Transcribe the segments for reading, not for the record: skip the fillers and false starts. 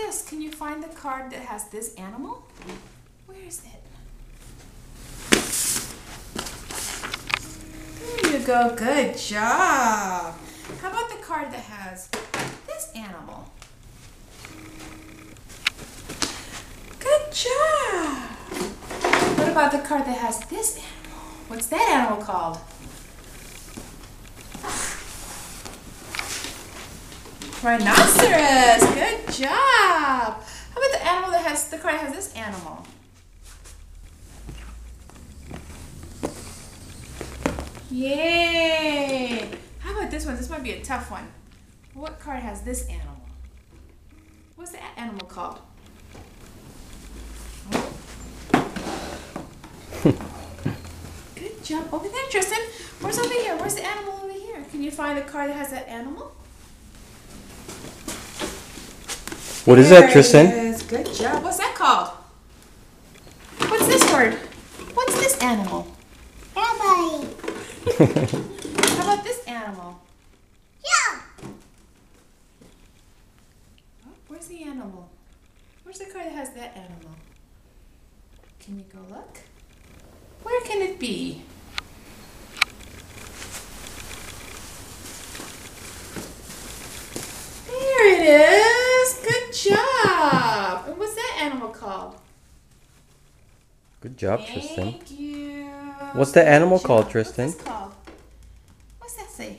this? Can you find the card that has this animal? Where is it? There you go. Good job. How about the card that has this animal? Good job. What about the card that has this animal? What's that animal called? Rhinoceros. Good job. How about the animal that has the card that has this animal? Yay! How about this one? This might be a tough one. What card has this animal? What's that animal called? Good job. Over there, Tristan. Where's over here? Where's the animal over here? Can you find a card that has that animal? What is that, Tristan? There it is. Good job. What's that called? What's this word? What's this animal? Nobody. How about this animal? Yeah. Oh, where's the animal? Where's the card that has that animal? Can you go look? Where can it be? There it is. Good job. And what's that animal called? Good job, Tristan. Thank you. What's the animal Good called, job. Tristan? What's this called? What's that say?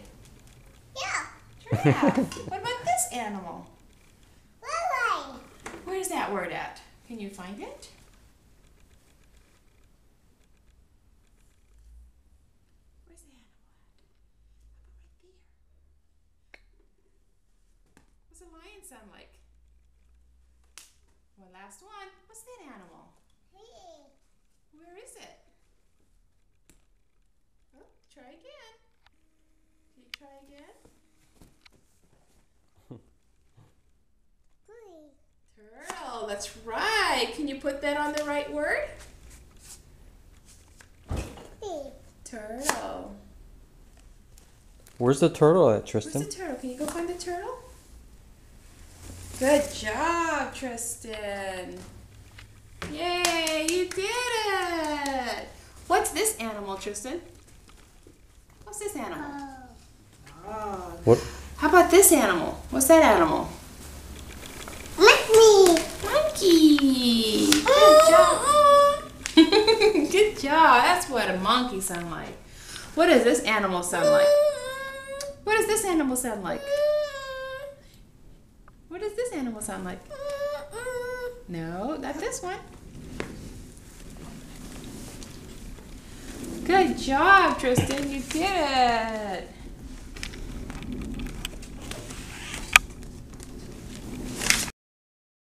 Yeah. Giraffe. What about this animal? Lily. Where's that word at? Can you find it? Where's the animal at? How about right there? What's a lion sound like? Well, last one. What's that animal? Hey. Where is it? Oh, try again. Can you try again? Green. Turtle, that's right. Can you put that on the right word? Big. Turtle. Where's the turtle at, Where's Tristan? the turtle? Can you go find the turtle? Good job, Tristan. Yay, you did it. What's this animal, Tristan? What's this animal? Oh. What? How about this animal? What's that animal? Monkey. Monkey. Good job. Good job. That's what a monkey sound like. What does this animal sound like? What does this animal sound like? What does this animal sound like? No, not this one. Good job, Tristan. You did it.